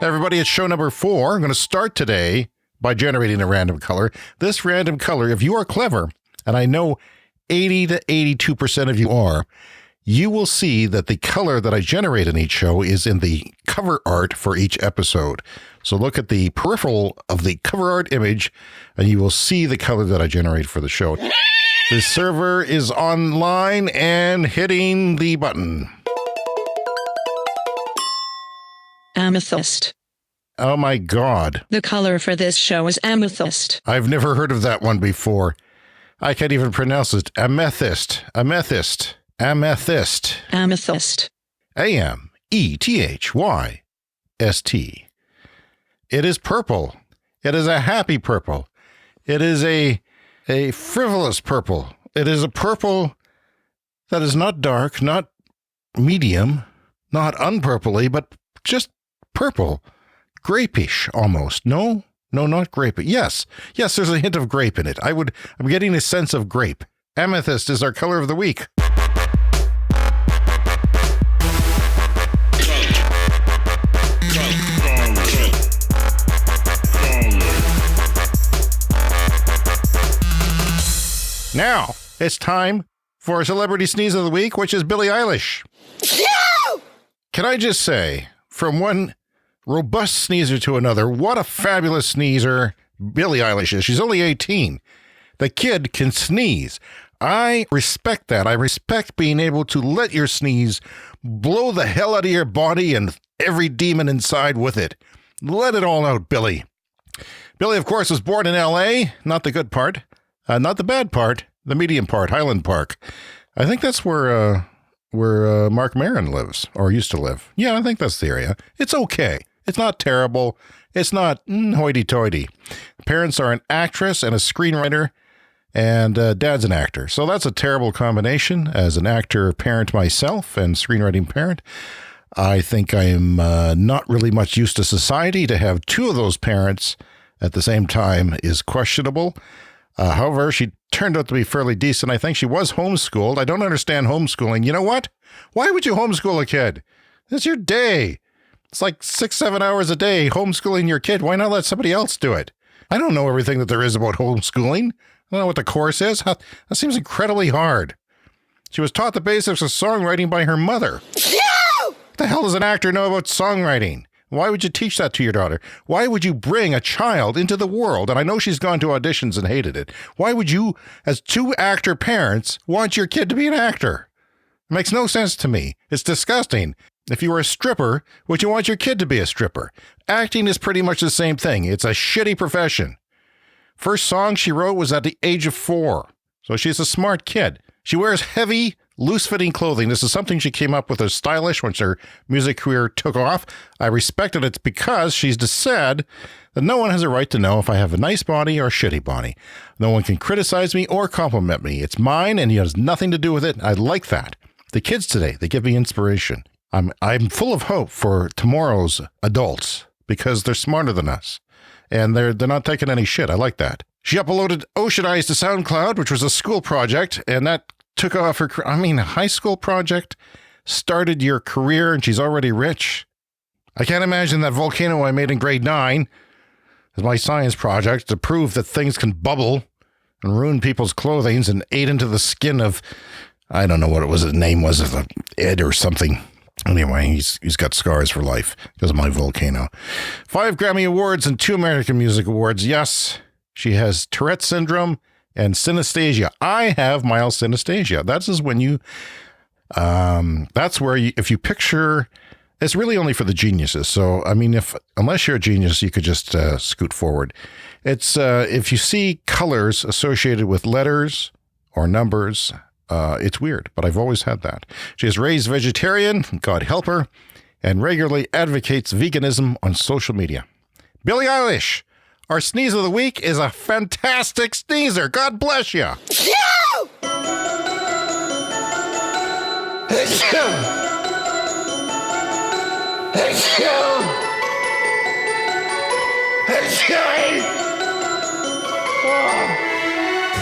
Everybody, it's show number 4. I'm going to start today by generating a random color. This random color, if you are clever, and I know 80 to 82% of you are, you will see that the color that I generate in each show is in the cover art for each episode. So look at the peripheral of the cover art image, and you will see the color that I generate for the show. The server is online and hitting the button. Amethyst. Oh my God. The color for this show is amethyst. I've never heard of that one before. I can't even pronounce it. Amethyst. Amethyst. Amethyst. Amethyst. A-M-E-T-H-Y-S-T. It is purple. It is a happy purple. It is a frivolous purple. It is a purple that is not dark, not medium, not unpurpley, but just purple. Grapish almost. No, not grape. Yes, there's a hint of grape in it. I'm getting a sense of grape. Amethyst is our color of the week. Now, it's time for Celebrity Sneeze of the Week, which is Billie Eilish. Can I just say, from one robust sneezer to another, what a fabulous sneezer Billie Eilish is. She's only 18. The kid can sneeze. I respect that. I respect being able to let your sneeze blow the hell out of your body and every demon inside with it. Let it all out, Billie. Billie, of course, was born in L.A., not the good part. Not the bad part, the medium part, Highland Park. I think that's where Mark Maron lives, or used to live. Yeah, I think that's the area. It's okay. It's not terrible. It's not hoity-toity. Parents are an actress and a screenwriter, and dad's an actor. So that's a terrible combination. As an actor parent myself and screenwriting parent, I think I'm not really much used to society. To have two of those parents at the same time is questionable. However, she turned out to be fairly decent. I think she was homeschooled. I don't understand homeschooling. You know what? Why would you homeschool a kid? It's your day. It's like 6-7 hours a day homeschooling your kid. Why not let somebody else do it? I don't know everything that there is about homeschooling. I don't know what the course is. That seems incredibly hard. She was taught the basics of songwriting by her mother. What the hell does an actor know about songwriting? Why would you teach that to your daughter? Why would you bring a child into the world? And I know she's gone to auditions and hated it. Why would you, as two actor parents, want your kid to be an actor? It makes no sense to me. It's disgusting. If you were a stripper, would you want your kid to be a stripper? Acting is pretty much the same thing. It's a shitty profession. First song she wrote was at the age of 4. So she's a smart kid. She wears heavy, loose-fitting clothing. This is something she came up with as stylish once her music career took off. I respect it. It's because she's said that no one has a right to know if I have a nice body or a shitty body. No one can criticize me or compliment me. It's mine, and it has nothing to do with it. I like that. The kids today, they give me inspiration. I'm full of hope for tomorrow's adults because they're smarter than us, and they're not taking any shit. I like that. She uploaded Ocean Eyes to SoundCloud, which was a school project, and that took off her, high school project started your career, and she's already rich. I can't imagine that volcano I made in grade 9 as my science project to prove that things can bubble and ruin people's clothing and ate into the skin of, I don't know what it was, his name was, of Ed or something. Anyway, he's got scars for life because of my volcano. 5 Grammy Awards and 2 American Music Awards. Yes, she has Tourette syndrome and synesthesia. I have mild synesthesia. That's when you, that's where you, if you picture, it's really only for the geniuses. So, unless you're a genius, you could just scoot forward. It's, if you see colors associated with letters or numbers, it's weird, but I've always had that. She is raised vegetarian, God help her, and regularly advocates veganism on social media. Billie Eilish, our sneeze of the week, is a fantastic sneezer. God bless you.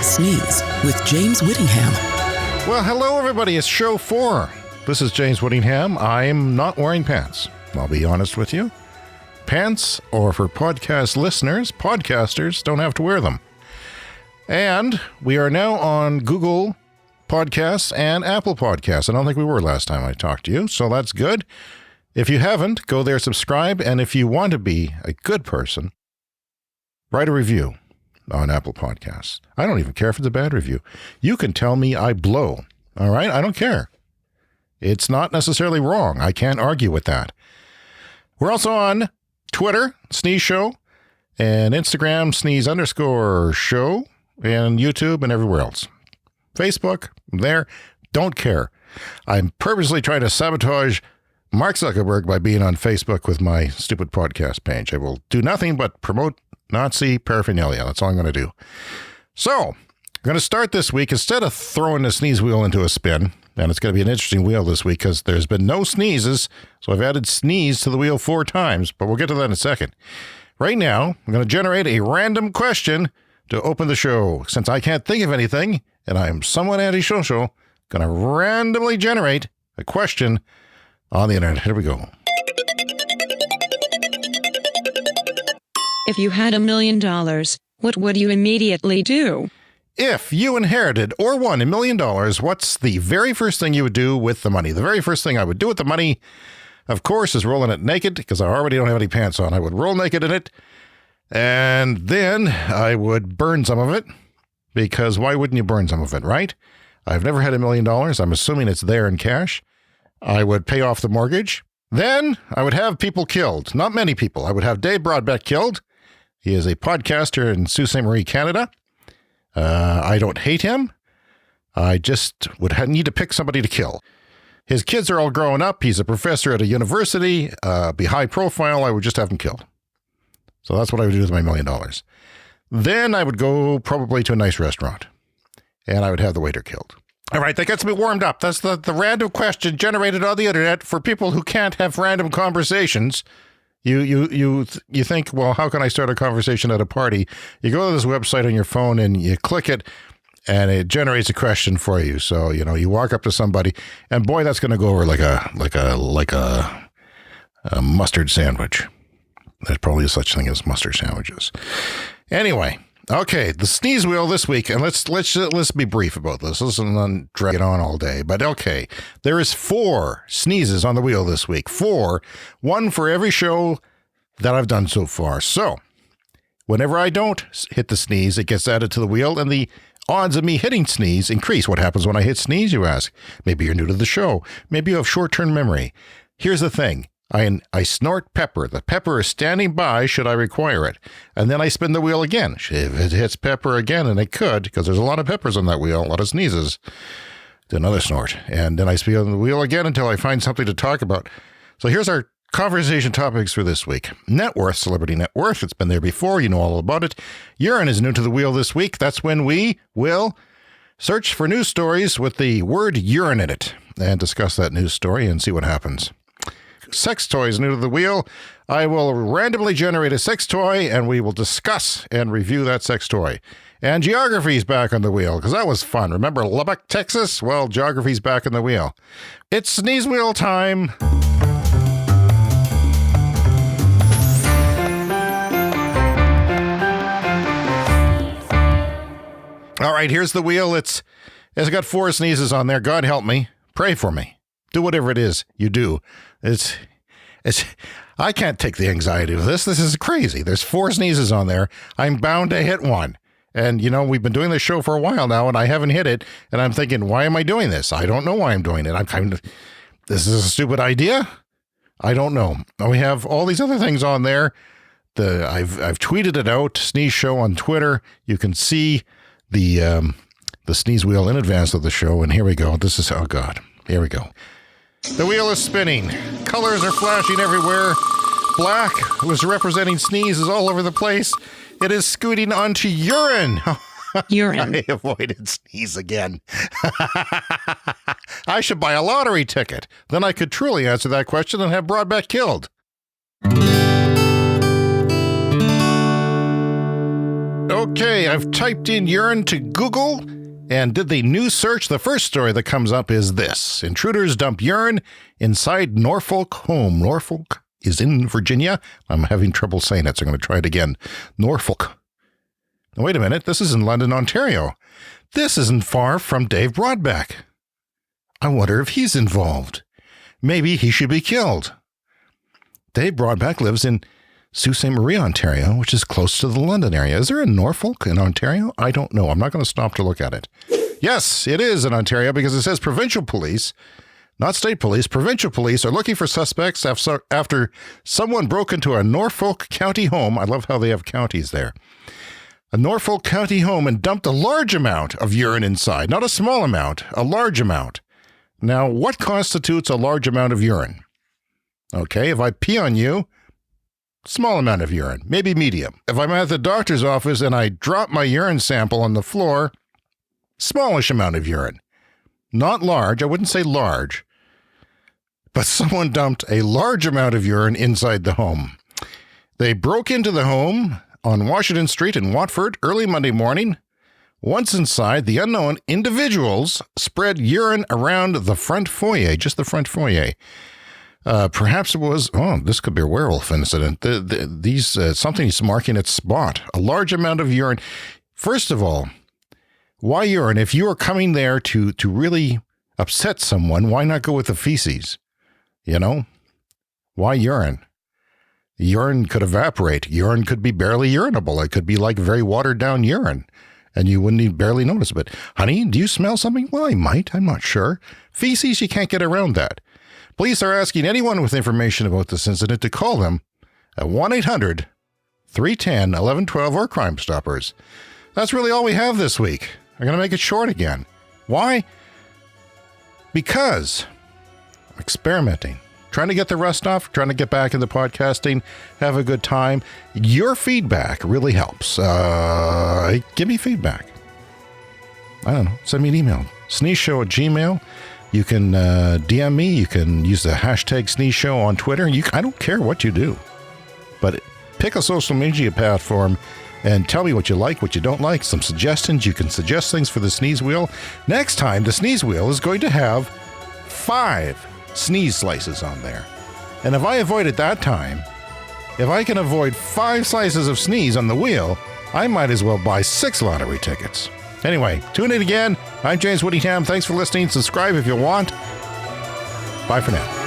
Sneeze with James Whittingham. Well, hello, everybody. It's show 4. This is James Whittingham. I'm not wearing pants. I'll be honest with you. pants, or for podcast listeners, podcasters don't have to wear them. And we are now on Google Podcasts and Apple Podcasts. I don't think we were last time I talked to you, so that's good. If you haven't, go there, subscribe, and if you want to be a good person, write a review on Apple Podcasts. I don't even care if it's a bad review. You can tell me I blow, all right? I don't care. It's not necessarily wrong. I can't argue with that. We're also on Twitter, Sneeze Show, and Instagram, Sneeze_show, and YouTube and everywhere else. Facebook, there, don't care. I'm purposely trying to sabotage Mark Zuckerberg by being on Facebook with my stupid podcast page. I will do nothing but promote Nazi paraphernalia. That's all I'm going to do. So, I'm going to start this week, instead of throwing the sneeze wheel into a spin, and it's going to be an interesting wheel this week because there's been no sneezes, so I've added sneeze to the wheel 4 times, but we'll get to that in a second. Right now, I'm going to generate a random question to open the show. Since I can't think of anything, and I'm somewhat antisocial, I'm going to randomly generate a question on the internet. Here we go. If you had $1 million, what would you immediately do? If you inherited or won $1 million, what's the very first thing you would do with the money? The very first thing I would do with the money, of course, is rolling it naked, because I already don't have any pants on. I would roll naked in it, and then I would burn some of it, because why wouldn't you burn some of it, right? I've never had $1 million. I'm assuming it's there in cash. I would pay off the mortgage. Then I would have people killed. Not many people. I would have Dave Broadbeck killed. He is a podcaster in Sault Ste. Marie, Canada. I don't hate him. I just would need to pick somebody to kill. His kids are all growing up. He's a professor at a university. Be high profile. I would just have him killed. So that's what I would do with my $1 million. Then I would go probably to a nice restaurant, and I would have the waiter killed. All right, that gets me warmed up. That's the random question generated on the internet for people who can't have random conversations. You think, well, how can I start a conversation at a party? You go to this website on your phone and you click it, and it generates a question for you. So, you walk up to somebody, and boy, that's going to go over like a mustard sandwich. There's probably such thing as mustard sandwiches. Anyway. Okay, the sneeze wheel this week, and let's be brief about this. Let's not drag it on all day. But okay, there is 4 sneezes on the wheel this week. 4, one for every show that I've done so far. So, whenever I don't hit the sneeze, it gets added to the wheel, and the odds of me hitting sneeze increase. What happens when I hit sneeze, you ask? Maybe you're new to the show. Maybe you have short-term memory. Here's the thing. I snort pepper. The pepper is standing by should I require it. And then I spin the wheel again. If it hits pepper again, and it could, because there's a lot of peppers on that wheel, a lot of sneezes, do another snort. And then I spin the wheel again until I find something to talk about. So here's our conversation topics for this week. Net worth, celebrity net worth. It's been there before. You know all about it. Urine is new to the wheel this week. That's when we will search for news stories with the word urine in it and discuss that news story and see what happens. Sex toys new to the wheel. I will randomly generate a sex toy, and we will discuss and review that sex toy. And geography's back on the wheel, because that was fun. Remember Lubbock, Texas? Well, geography's back on the wheel. It's sneeze wheel time. All right, here's the wheel. It's got 4 sneezes on there. God help me. Pray for me. Do whatever it is you do. I can't take the anxiety of this. This is crazy. There's 4 sneezes on there. I'm bound to hit one. And, we've been doing this show for a while now, and I haven't hit it. And I'm thinking, why am I doing this? I don't know why I'm doing it. This is a stupid idea. I don't know. We have all these other things on there. I've tweeted it out, Sneeze Show on Twitter. You can see the sneeze wheel in advance of the show. And here we go. Oh God, here we go. The wheel is spinning. Colors are flashing everywhere. Black, was representing sneeze, is all over the place. It is scooting onto urine. Urine. I avoided sneeze again. I should buy a lottery ticket. Then I could truly answer that question and have Broadbeck killed. Okay, I've typed in urine to Google and did the news search. The first story that comes up is this. Intruders dump urine inside Norfolk home. Norfolk, is in Virginia. I'm having trouble saying it, so I'm going to try it again. Norfolk. Now, wait a minute. This is in London, Ontario. This isn't far from Dave Broadbeck. I wonder if he's involved. Maybe he should be killed. Dave Broadbeck lives in Sault Ste. Marie, Ontario, which is close to the London area. Is there a Norfolk in Ontario? I don't know. I'm not going to stop to look at it. Yes, it is in Ontario because it says provincial police, not state police. Provincial police are looking for suspects after someone broke into a Norfolk County home. I love how they have counties there. A Norfolk County home and dumped a large amount of urine inside. Not a small amount, a large amount. Now, what constitutes a large amount of urine? Okay, if I pee on you, small amount of urine, maybe medium. If I'm at the doctor's office and I drop my urine sample on the floor, smallish amount of urine. Not large, I wouldn't say large, but someone dumped a large amount of urine inside the home. They broke into the home on Washington Street in Watford early Monday morning. Once inside, the unknown individuals spread urine around the front foyer, just the front foyer. Perhaps it was, this could be a werewolf incident. Something's marking its spot. A large amount of urine. First of all, why urine? If you are coming there to really upset someone, why not go with the feces? You know? Why urine? Urine could evaporate. Urine could be barely urinable. It could be like very watered down urine, and you wouldn't even barely notice it. Honey, do you smell something? Well, I might. I'm not sure. Feces, you can't get around that. Police are asking anyone with information about this incident to call them at 1-800-310-1112 or Crime Stoppers. That's really all we have this week. I'm going to make it short again. Why? Because I'm experimenting. Trying to get the rust off, trying to get back into podcasting, have a good time. Your feedback really helps. Give me feedback. I don't know. Send me an email. sneezeshow@gmail.com. You can DM me. You can use the hashtag #SneezeShow on Twitter. I don't care what you do, but pick a social media platform and tell me what you like, what you don't like, some suggestions. You can suggest things for the sneeze wheel. Next time, the sneeze wheel is going to have 5 sneeze slices on there. And if I avoid it that time, if I can avoid 5 slices of sneeze on the wheel, I might as well buy 6 lottery tickets. Anyway, tune in again. I'm James Whittingham. Thanks for listening. Subscribe if you want. Bye for now.